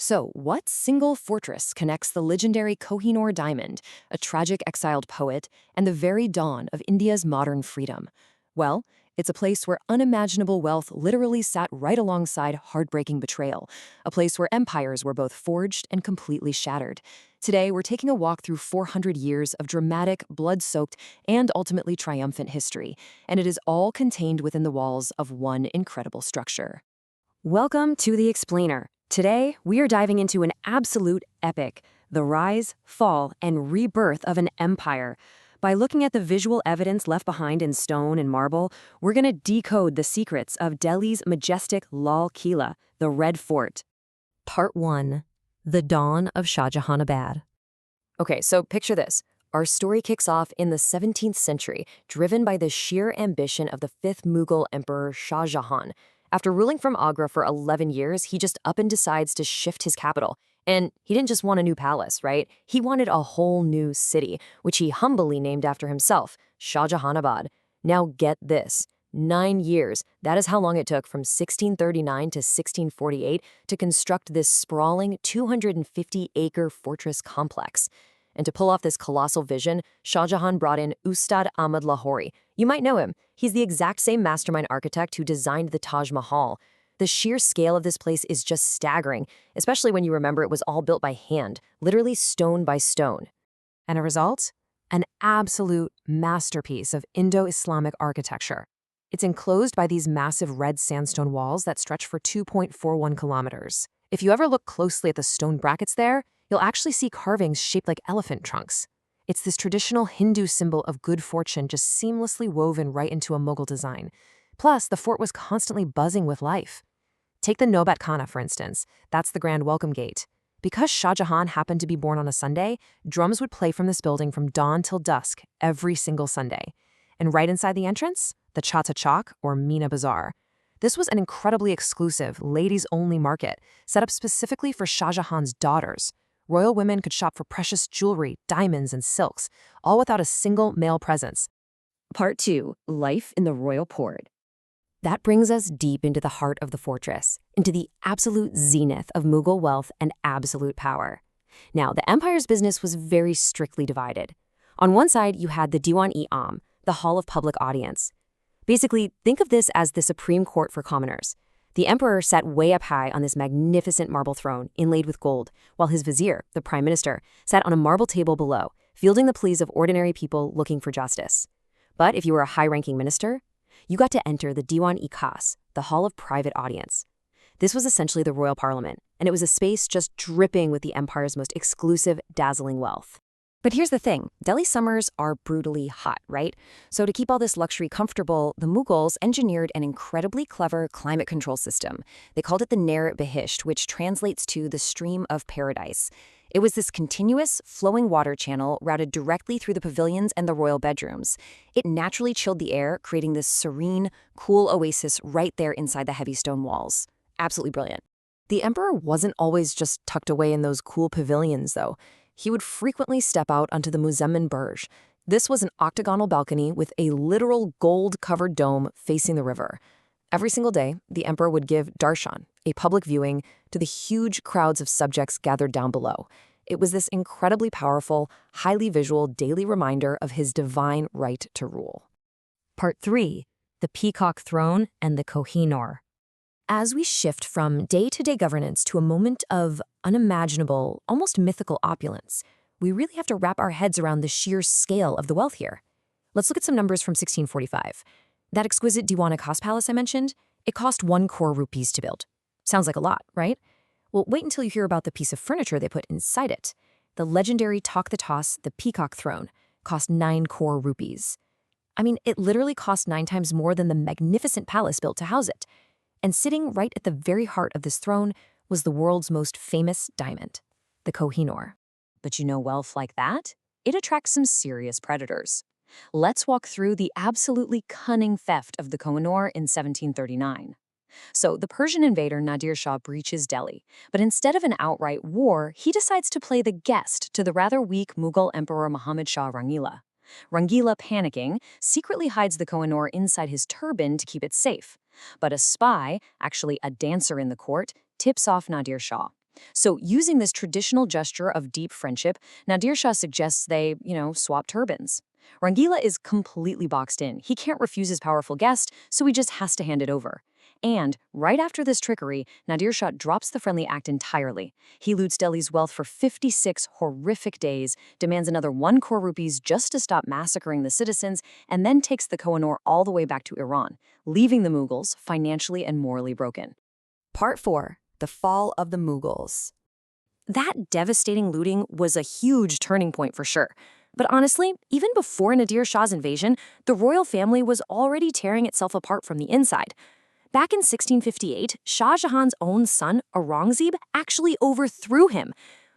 So, what single fortress connects the legendary Kohinoor diamond, a tragic exiled poet, and the very dawn of India's modern freedom? Well, it's a place where unimaginable wealth literally sat right alongside heartbreaking betrayal, a place where empires were both forged and completely shattered. Today, we're taking a walk through 400 years of dramatic, blood-soaked, and ultimately triumphant history, and it is all contained within the walls of one incredible structure. Welcome to The Explainer. Today, we are diving into an absolute epic, the rise, fall, and rebirth of an empire. By looking at the visual evidence left behind in stone and marble, we're going to decode the secrets of Delhi's majestic Lal Kila, the Red Fort. Part 1. The Dawn of Shah Jahan. Okay, so picture this. Our story kicks off in the 17th century, driven by the sheer ambition of the 5th Mughal Emperor Shah Jahan. After ruling from Agra for 11 years, he just up and decides to shift his capital. And he didn't just want a new palace, right? He wanted a whole new city, which he humbly named after himself, Shah Jahanabad. Now get this, 9 years. That is how long it took from 1639 to 1648 to construct this sprawling 250-acre fortress complex. And to pull off this colossal vision, Shah Jahan brought in Ustad Ahmad Lahori. You might know him. He's the exact same mastermind architect who designed the Taj Mahal. The sheer scale of this place is just staggering, especially when you remember it was all built by hand, literally stone by stone. And a result? An absolute masterpiece of Indo-Islamic architecture. It's enclosed by these massive red sandstone walls that stretch for 2.41 kilometers. If you ever look closely at the stone brackets there, you'll actually see carvings shaped like elephant trunks. It's this traditional Hindu symbol of good fortune just seamlessly woven right into a Mughal design. Plus, the fort was constantly buzzing with life. Take the Nobat Khana, for instance. That's the Grand Welcome Gate. Because Shah Jahan happened to be born on a Sunday, drums would play from this building from dawn till dusk every single Sunday. And right inside the entrance, the Chata Chowk, or Meena Bazaar. This was an incredibly exclusive, ladies-only market set up specifically for Shah Jahan's daughters. Royal women could shop for precious jewelry, diamonds, and silks, all without a single male presence. Part 2. Life in the Royal Port. That brings us deep into the heart of the fortress, into the absolute zenith of Mughal wealth and absolute power. Now, the empire's business was very strictly divided. On one side, you had the Diwan-e-Am, the Hall of Public Audience. Basically, think of this as the Supreme Court for commoners. The emperor sat way up high on this magnificent marble throne inlaid with gold, while his vizier, the prime minister, sat on a marble table below, fielding the pleas of ordinary people looking for justice. But if you were a high-ranking minister, you got to enter the Diwan-e-Khas, the Hall of Private Audience. This was essentially the royal parliament, and it was a space just dripping with the empire's most exclusive, dazzling wealth. But here's the thing, Delhi summers are brutally hot, right? So to keep all this luxury comfortable, the Mughals engineered an incredibly clever climate control system. They called it the Nair-e-Bahisht, which translates to the stream of paradise. It was this continuous, flowing water channel routed directly through the pavilions and the royal bedrooms. It naturally chilled the air, creating this serene, cool oasis right there inside the heavy stone walls. Absolutely brilliant. The emperor wasn't always just tucked away in those cool pavilions, though. He would frequently step out onto the Muzammin Burj. This was an octagonal balcony with a literal gold-covered dome facing the river. Every single day, the emperor would give darshan, a public viewing, to the huge crowds of subjects gathered down below. It was this incredibly powerful, highly visual daily reminder of his divine right to rule. Part 3. The Peacock Throne and the Kohinoor. As we shift from day-to-day governance to a moment of unimaginable, almost mythical opulence, we really have to wrap our heads around the sheer scale of the wealth here. Let's look at some numbers from 1645. That exquisite Diwan-e-Khas palace I mentioned, it cost 1 crore rupees to build. Sounds like a lot, right? Well, wait until you hear about the piece of furniture they put inside it. The legendary Talk the Toss, the Peacock Throne, cost 9 crore rupees. I mean, it literally cost 9 times more than the magnificent palace built to house it. And sitting right at the very heart of this throne was the world's most famous diamond, the Kohinoor. But you know, wealth like that, it attracts some serious predators. Let's walk through the absolutely cunning theft of the Kohinoor in 1739. So the Persian invader Nadir Shah breaches Delhi, but instead of an outright war, he decides to play the guest to the rather weak Mughal Emperor Muhammad Shah Rangila. Rangila, panicking, secretly hides the Kohinoor inside his turban to keep it safe. But a spy, actually a dancer in the court, tips off Nadir Shah. So, using this traditional gesture of deep friendship, Nadir Shah suggests they, swap turbans. Rangila is completely boxed in. He can't refuse his powerful guest, so he just has to hand it over. And right after this trickery, Nadir Shah drops the friendly act entirely. He loots Delhi's wealth for 56 horrific days, demands another 1 crore rupees just to stop massacring the citizens, and then takes the Kohinoor all the way back to Iran, leaving the Mughals financially and morally broken. Part 4. The Fall of the Mughals. That devastating looting was a huge turning point for sure. But honestly, even before Nadir Shah's invasion, the royal family was already tearing itself apart from the inside. Back in 1658, Shah Jahan's own son, Aurangzeb, actually overthrew him.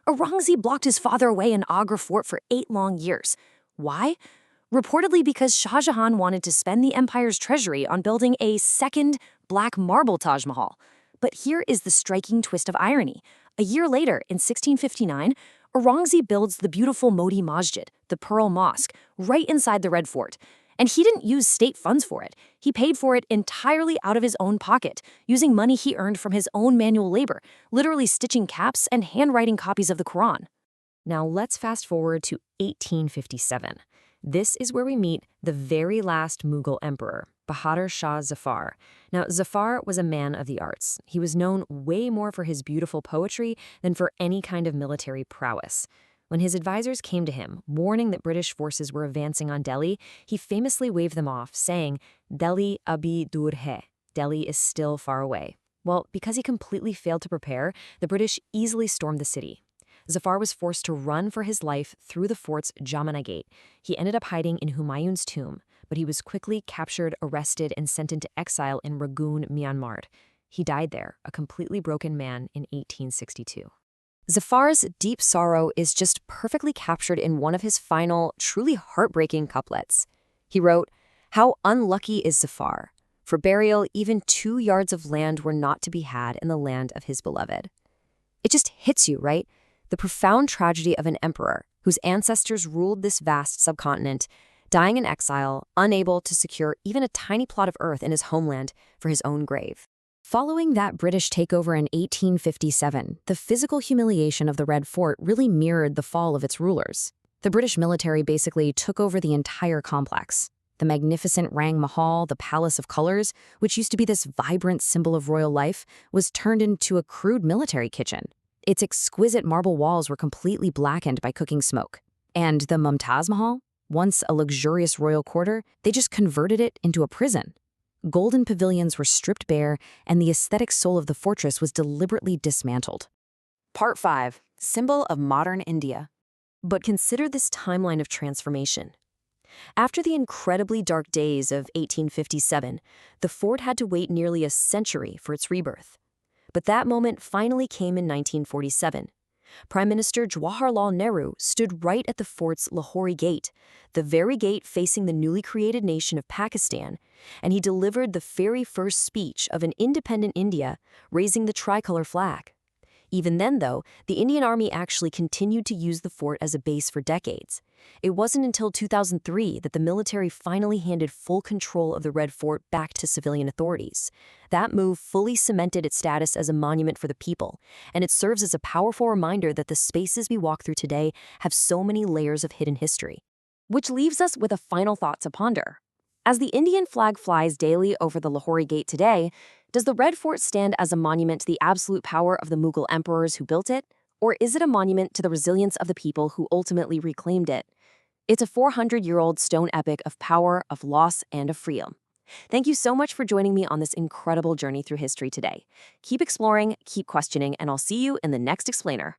Aurangzeb blocked his father away in Agra fort for 8 long years. Why? Reportedly because Shah Jahan wanted to spend the empire's treasury on building a second black marble Taj Mahal. But here is the striking twist of irony. A year later, in 1659, Aurangzeb builds the beautiful Modi Masjid, the Pearl Mosque, right inside the Red Fort. And he didn't use state funds for it. He paid for it entirely out of his own pocket, using money he earned from his own manual labor, literally stitching caps and handwriting copies of the Quran. Now let's fast forward to 1857. This is where we meet the very last Mughal emperor, Bahadur Shah Zafar. Now, Zafar was a man of the arts. He was known way more for his beautiful poetry than for any kind of military prowess. When his advisors came to him, warning that British forces were advancing on Delhi, he famously waved them off, saying, "Delhi abhi dur hai." Delhi is still far away. Well, because he completely failed to prepare, the British easily stormed the city. Zafar was forced to run for his life through the fort's Jamana Gate. He ended up hiding in Humayun's tomb, but he was quickly captured, arrested, and sent into exile in Rangoon, Myanmar. He died there, a completely broken man, in 1862. Zafar's deep sorrow is just perfectly captured in one of his final, truly heartbreaking couplets. He wrote, "How unlucky is Zafar! For burial, even 2 yards of land were not to be had in the land of his beloved." It just hits you, right? The profound tragedy of an emperor whose ancestors ruled this vast subcontinent, dying in exile, unable to secure even a tiny plot of earth in his homeland for his own grave. Following that British takeover in 1857, the physical humiliation of the Red Fort really mirrored the fall of its rulers. The British military basically took over the entire complex. The magnificent Rang Mahal, the Palace of Colors, which used to be this vibrant symbol of royal life, was turned into a crude military kitchen. Its exquisite marble walls were completely blackened by cooking smoke. And the Mumtaz Mahal, once a luxurious royal quarter, they just converted it into a prison. Golden pavilions were stripped bare, and the aesthetic soul of the fortress was deliberately dismantled. Part 5. Symbol of modern India. But consider this timeline of transformation. After the incredibly dark days of 1857, the fort had to wait nearly a century for its rebirth. But that moment finally came in 1947. Prime Minister Jawaharlal Nehru stood right at the fort's Lahori Gate, the very gate facing the newly created nation of Pakistan, and he delivered the very first speech of an independent India, raising the tricolor flag. Even then, though, the Indian Army actually continued to use the fort as a base for decades. It wasn't until 2003 that the military finally handed full control of the Red Fort back to civilian authorities. That move fully cemented its status as a monument for the people, and it serves as a powerful reminder that the spaces we walk through today have so many layers of hidden history. Which leaves us with a final thought to ponder. As the Indian flag flies daily over the Lahori Gate today, does the Red Fort stand as a monument to the absolute power of the Mughal emperors who built it? Or is it a monument to the resilience of the people who ultimately reclaimed it? It's a 400-year-old stone epic of power, of loss, and of freedom. Thank you so much for joining me on this incredible journey through history today. Keep exploring, keep questioning, and I'll see you in the next explainer.